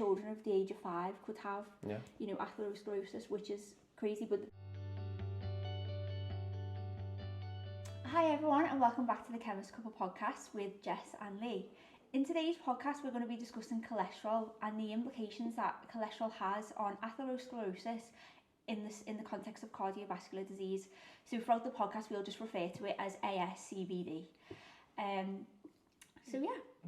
children of the age of 5 could have, you know, atherosclerosis, which is crazy. But hi everyone, and welcome back to the Chemist Cuppa podcast with Jess and Lee. In today's podcast, we're going to be discussing cholesterol and the implications that cholesterol has on atherosclerosis in the context of cardiovascular disease. So throughout the podcast, we'll just refer to it as ASCVD.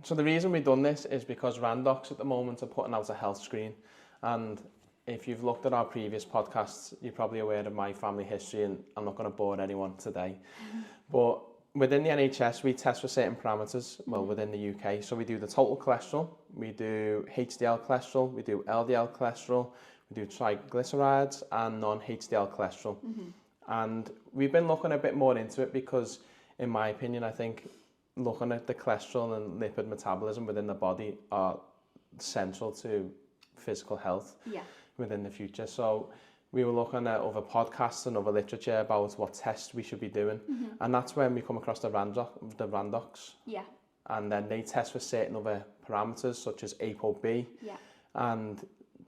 So the reason we've done this is because Randox at the moment are putting out a health screen, and if you've looked at our previous podcasts, you're probably aware of my family history, and I'm not going to bore anyone today. But within the NHS, we test for certain parameters, within the UK. So we do the total cholesterol, we do HDL cholesterol, we do LDL cholesterol, we do triglycerides and non-HDL cholesterol. And we've been looking a bit more into it because, in my opinion, I think looking at the cholesterol and lipid metabolism within the body are central to physical health within the future. So we were looking at other podcasts and other literature about what tests we should be doing. And that's when we come across the Randox. Yeah. And then they test for certain other parameters such as apoB. Yeah. And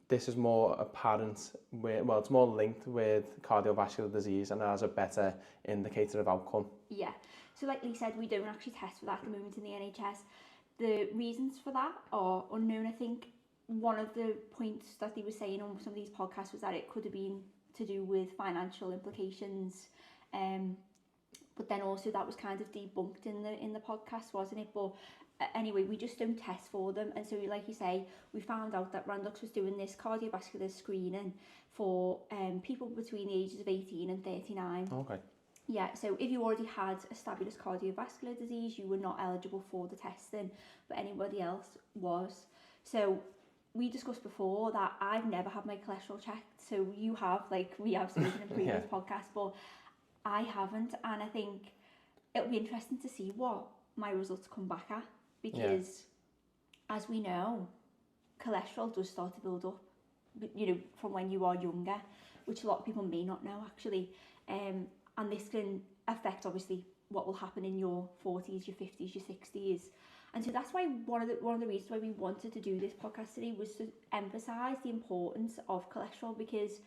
this is more apparent, it's more linked with cardiovascular disease and it has a better indicator of outcome. Yeah. So like Lee said, we don't actually test for that at the moment in the NHS. The reasons for that are unknown. I think one of the points that they were saying on some of these podcasts was that it could have been to do with financial implications, but then also that was kind of debunked in the podcast, wasn't it? But anyway, we just don't test for them, and so like you say, we found out that Randox was doing this cardiovascular screening for people between the ages of 18 and 39. Okay. Yeah, so if you already had established cardiovascular disease, you were not eligible for the testing, but anybody else was. So we discussed before that I've never had my cholesterol checked. So you have, like we have spoken in previous podcasts, but I haven't. And I think it'll be interesting to see what my results come back at, because as we know, cholesterol does start to build up, you know, from when you are younger, which a lot of people may not know actually. And this can affect obviously what will happen in your 40s, your 50s, your 60s. And so that's why one of the reasons why we wanted to do this podcast today was to emphasise the importance of cholesterol, because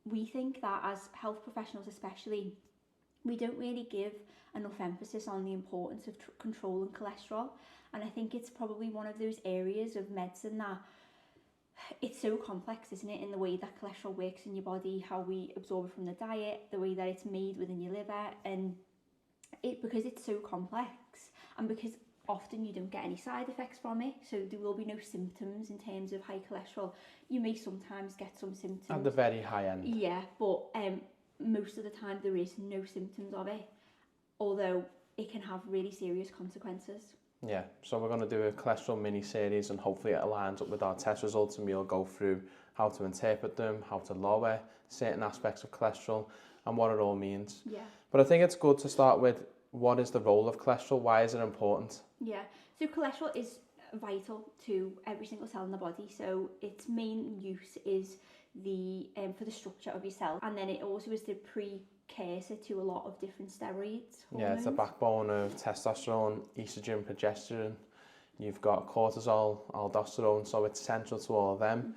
we think that as health professionals especially, we don't really give enough emphasis on the importance of controlling cholesterol. And I think it's probably one of those areas of medicine that it's so complex, isn't it, in the way that cholesterol works in your body, how we absorb it from the diet, the way that it's made within your liver, and because it's so complex, and because often you don't get any side effects from it, so there will be no symptoms in terms of high cholesterol. You may sometimes get some symptoms at the very high end. Yeah, but most of the time there is no symptoms of it, although it can have really serious consequences. Yeah, so we're going to do a cholesterol mini-series, and hopefully it aligns up with our test results, and we'll go through how to interpret them, how to lower certain aspects of cholesterol, and what it all means. Yeah. But I think it's good to start with, what is the role of cholesterol? Why is it important? Yeah, so cholesterol is vital to every single cell in the body. So its main use is for the structure of your cell, and then it also is the precursor to a lot of different steroids. Hormones. Yeah, it's the backbone of testosterone, estrogen, progesterone. You've got cortisol, aldosterone, so it's central to all of them.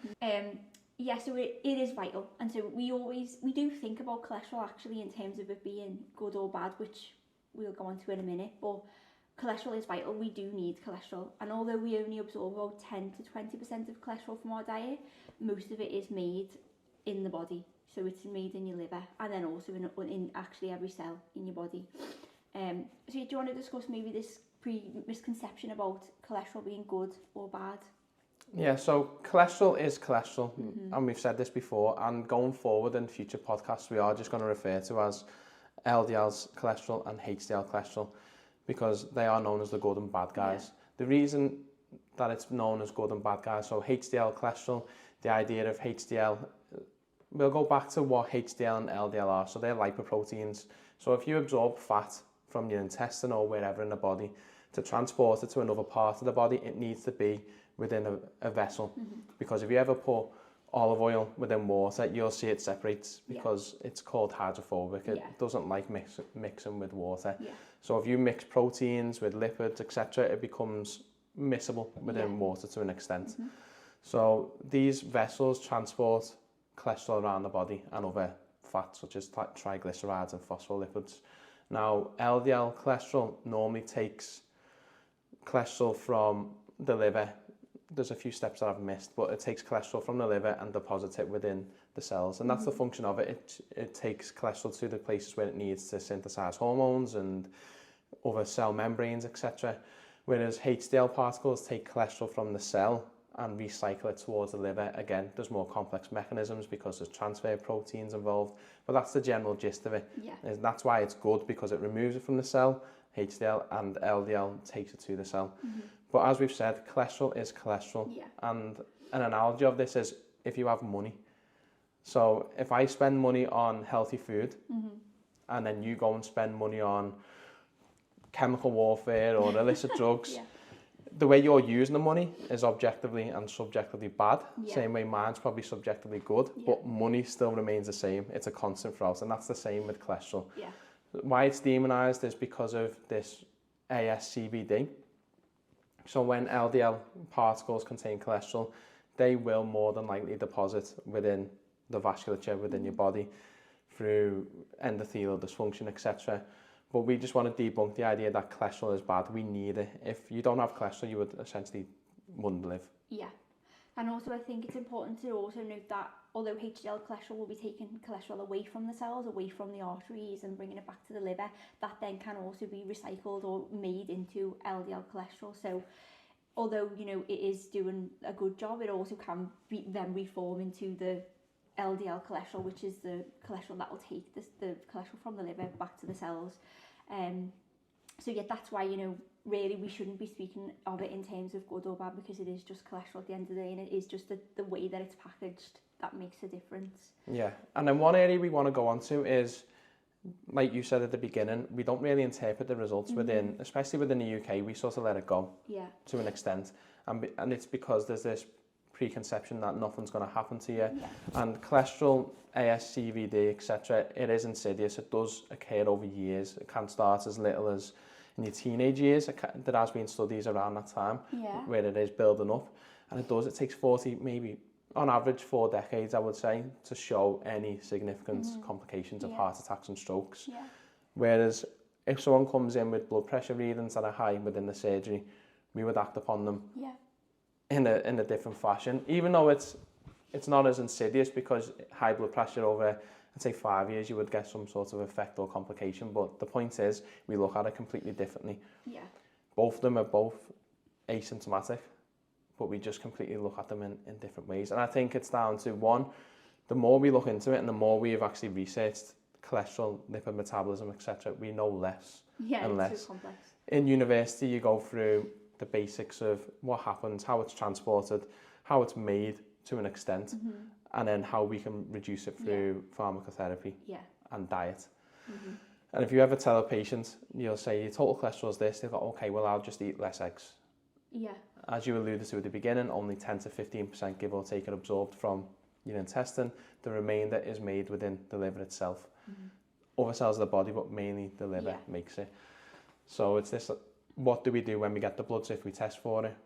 Yeah, so it is vital, and so we do think about cholesterol actually in terms of it being good or bad, which we'll go on to in a minute, but cholesterol is vital. We do need cholesterol, and although we only absorb about 10 to 20% of cholesterol from our diet, most of it is made in the body. So it's made in your liver, and then also in actually every cell in your body. So do you want to discuss maybe this misconception about cholesterol being good or bad? Yeah, so cholesterol is cholesterol, and we've said this before, and going forward in future podcasts, we are just going to refer to as LDL's cholesterol and HDL cholesterol, because they are known as the good and bad guys. The reason that it's known as good and bad guys, so HDL cholesterol, the idea of HDL, we'll go back to what HDL and LDL are. So they're lipoproteins. So if you absorb fat from your intestine or wherever in the body, to transport it to another part of the body, it needs to be within a vessel. Because if you ever put olive oil within water, you'll see it separates, because it's called hydrophobic. It doesn't like mixing with water. So if you mix proteins with lipids, etc., it becomes miscible within water to an extent. So these vessels transport cholesterol around the body and other fats such as triglycerides and phospholipids. Now, LDL cholesterol normally takes cholesterol from the liver. There's a few steps that I've missed, but it takes cholesterol from the liver and deposits it within the cells. And that's the function of it. It takes cholesterol to the places where it needs to synthesize hormones and other cell membranes, etc. Whereas HDL particles take cholesterol from the cell and recycle it towards the liver. Again, there's more complex mechanisms because there's transfer proteins involved, but that's the general gist of it. Yeah. That's why it's good, because it removes it from the cell, HDL, and LDL takes it to the cell. But as we've said, cholesterol is cholesterol. Yeah. And an analogy of this is if you have money. So if I spend money on healthy food and then you go and spend money on chemical warfare or illicit drugs, the way you're using the money is objectively and subjectively bad. Same way mine's probably subjectively good, but money still remains the same. It's a constant for us, and that's the same with cholesterol. Why it's demonized is because of this ASCVD. So when LDL particles contain cholesterol, they will more than likely deposit within the vasculature within your body through endothelial dysfunction, etc. But we just want to debunk the idea that cholesterol is bad. We need it. If you don't have cholesterol, you would essentially wouldn't live. Yeah. And also I think it's important to also note that although HDL cholesterol will be taking cholesterol away from the cells, away from the arteries and bringing it back to the liver, that then can also be recycled or made into LDL cholesterol. So although, you know, it is doing a good job, it also can be then reform into the LDL cholesterol, which is the cholesterol that will take the cholesterol from the liver back to the cells. So yeah, that's why, you know, really we shouldn't be speaking of it in terms of good or bad, because it is just cholesterol at the end of the day, and it is just the way that it's packaged that makes a difference. Yeah, and then one area we want to go on to is, like you said at the beginning, we don't really interpret the results within, especially within the UK, we sort of let it go to an extent, and it's because there's this preconception that nothing's going to happen to you. And cholesterol, ASCVD, etc., it is insidious. It does occur over years. It can start as little as in your teenage years. There has been studies around that time where it is building up, and it takes 40, maybe on average 4 decades, I would say, to show any significant complications of heart attacks and strokes. Whereas if someone comes in with blood pressure readings that are high within the surgery, we would act upon them in a different fashion, even though it's not as insidious, because high blood pressure over, I'd say 5 years, you would get some sort of effect or complication. But the point is, we look at it completely differently. Both of them are both asymptomatic, but we just completely look at them in different ways. And I think it's down to, one, the more we look into it and the more we have actually researched cholesterol, lipid metabolism, etc., we know less and less. It's too complex. In university, you go through the basics of what happens, how it's transported, how it's made to an extent, and then how we can reduce it through pharmacotherapy and diet. And if you ever tell a patient, you'll say, your total cholesterol is this, they'll go, okay, well, I'll just eat less eggs. As you alluded to at the beginning, only 10 to 15% give or take are absorbed from your intestine. The remainder is made within the liver itself. Other cells of the body, but mainly the liver makes it. So it's this, what do we do when we get the bloods if we test for it?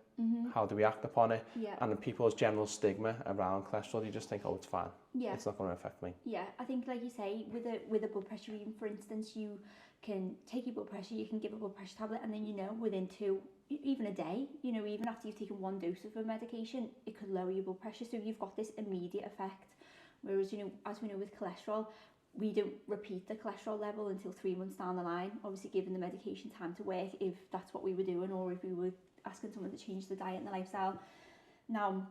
How do we act upon it? And the people's general stigma around cholesterol, you just think, oh, it's fine. It's not going to affect me. I think, like you say, with a blood pressure reading, for instance, you can take your blood pressure, you can give a blood pressure tablet, and then, you know, within 2, even a day, you know, even after you've taken 1 dose of a medication, it could lower your blood pressure. So you've got this immediate effect. Whereas, you know, as we know with cholesterol, we don't repeat the cholesterol level until 3 months down the line, obviously giving the medication time to work, if that's what we were doing, or if we were asking someone to change the diet and the lifestyle. Now,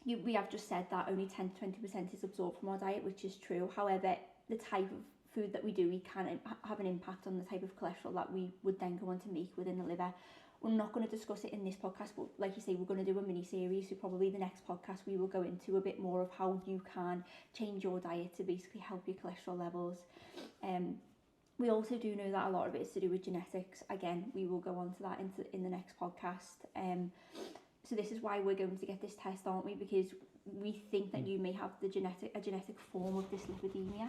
we have just said that only 10 to 20% is absorbed from our diet, which is true. However, the type of food that we do, we can have an impact on the type of cholesterol that we would then go on to make within the liver. We're not going to discuss it in this podcast, but like you say, we're going to do a mini series, so probably the next podcast we will go into a bit more of how you can change your diet to basically help your cholesterol levels. We also do know that a lot of it is to do with genetics. Again, we will go on to that in the next podcast. So this is why we're going to get this test, aren't we? Because we think that you may have a genetic form of dyslipidemia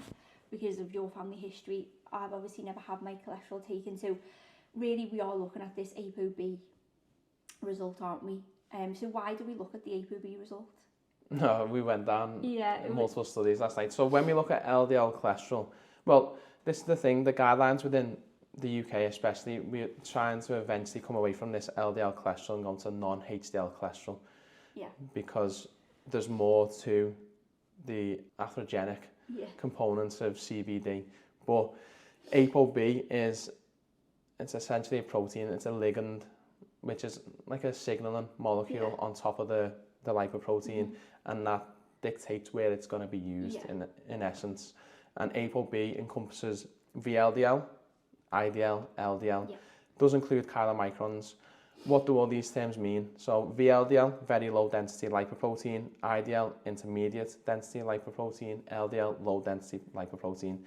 because of your family history. I've obviously never had my cholesterol taken, so really we are looking at this apoB result, aren't we? So why do we look at the apoB result? No, we went down Yeah, multiple studies last night. So when we look at LDL cholesterol, well, this is the thing, the guidelines within the UK especially, we're trying to eventually come away from this LDL cholesterol and go to non-HDL cholesterol. Yeah. Because there's more to the atherogenic components of CVD. But apoB it's essentially a protein, it's a ligand, which is like a signaling molecule on top of the lipoprotein, and that dictates where it's going to be used in essence. And apoB encompasses VLDL, IDL, LDL, does include chylomicrons. What do all these terms mean? So VLDL, very low density lipoprotein, IDL, intermediate density lipoprotein, LDL, low density lipoprotein.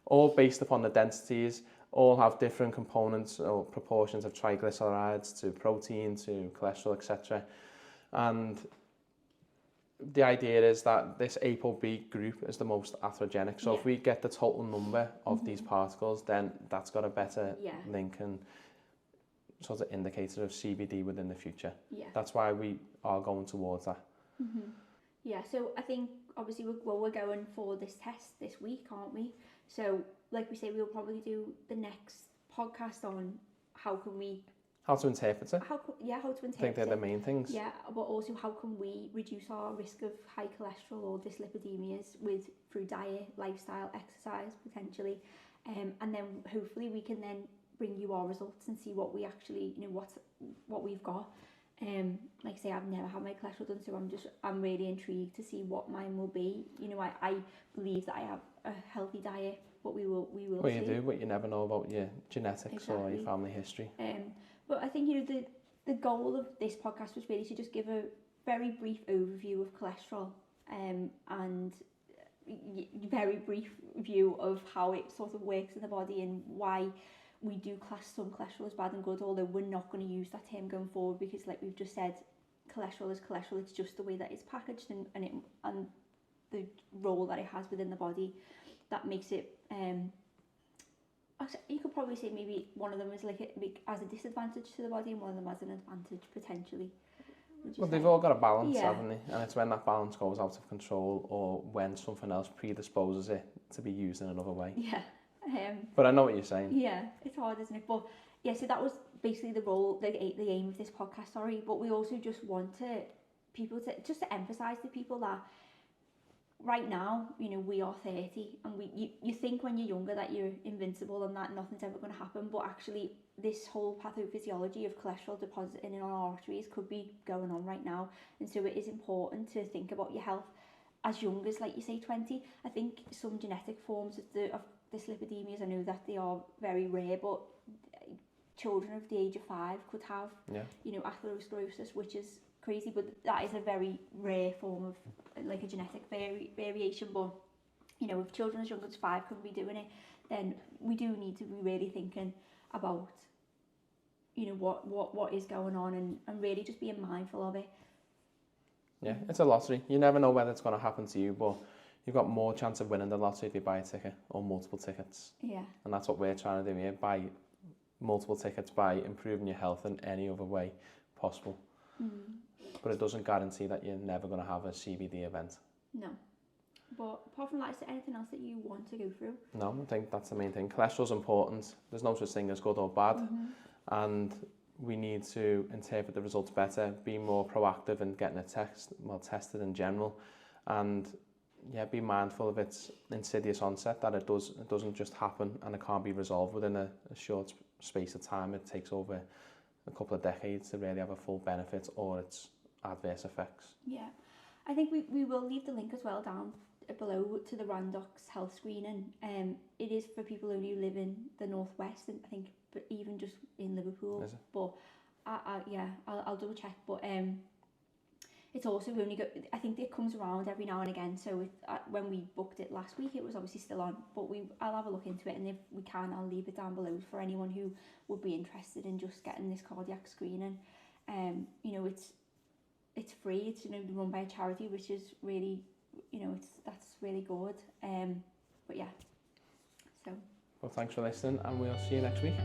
All based upon the densities, all have different components or proportions of triglycerides to protein to cholesterol, etc. And the idea is that this apoB group is the most atherogenic. So if we get the total number of these particles, then that's got a better link and sort of indicator of CVD within the future. Yeah. That's why we are going towards that. Yeah, so I think obviously we're going for this test this week, aren't we? So like we say, we'll probably do the next podcast on how to interpret it. How to interpret it. I think they're the main things. Yeah, but also how can we reduce our risk of high cholesterol or dyslipidemias through diet, lifestyle, exercise potentially, and then hopefully we can then bring you our results and see what we actually, what we've got. Like I say, I've never had my cholesterol done, so I'm really intrigued to see what mine will be. I believe that I have a healthy diet, but we will well, see. You do, but you never know about your genetics or your family history. But I think the goal of this podcast was really to just give a very brief overview of cholesterol, and very brief view of how it sort of works in the body and why we do class some cholesterol as bad and good, although we're not going to use that term going forward because, like we've just said, cholesterol is cholesterol. It's just the way that it's packaged and the role that it has within the body that makes it. You could probably say maybe one of them is as a disadvantage to the body and one of them as an advantage potentially. Well, they've all got a balance, haven't they? And it's when that balance goes out of control or when something else predisposes it to be used in another way. Yeah. But I know what you're saying. Yeah, it's hard, isn't it? But yeah, so that was basically the aim of this podcast, But we also just want people to emphasise to people that right now, we are 30 and you think when you're younger that you're invincible and that nothing's ever going to happen, but actually this whole pathophysiology of cholesterol depositing in our arteries could be going on right now, and so it is important to think about your health as young as, like you say, 20. I think some genetic forms of dyslipidemias, I know that they are very rare, but children of the age of 5 could have atherosclerosis, which is crazy, but that is a very rare form of like a genetic variation. But if children as young as 5 could be doing it, then we do need to be really thinking about what is going on and really just being mindful of it. Yeah, it's a lottery. You never know whether it's going to happen to you, but you've got more chance of winning the lottery if you buy a ticket or multiple tickets. Yeah. And that's what we're trying to do here, buy multiple tickets by improving your health in any other way possible. But it doesn't guarantee that you're never going to have a CVD event. No. But apart from that, is there anything else that you want to go through? No, I think that's the main thing. Cholesterol's important. There's no such thing as good or bad. And we need to interpret the results better, be more proactive in getting it tested in general. And be mindful of its insidious onset, that it doesn't just happen and it can't be resolved within a short space of time. It takes over a couple of decades to really have a full benefit or its adverse effects. Yeah, I think we will leave the link as well down below to the Randox health screening. It is for people only who live in the northwest, and I think but even just in Liverpool. Is it? But I'll double check. But it's also only I think it comes around every now and again. So when we booked it last week, it was obviously still on. But I'll have a look into it, and if we can, I'll leave it down below for anyone who would be interested in just getting this cardiac screening. It's free. It's run by a charity, which is really that's really good. But yeah. So. Well, thanks for listening, and we'll see you next week.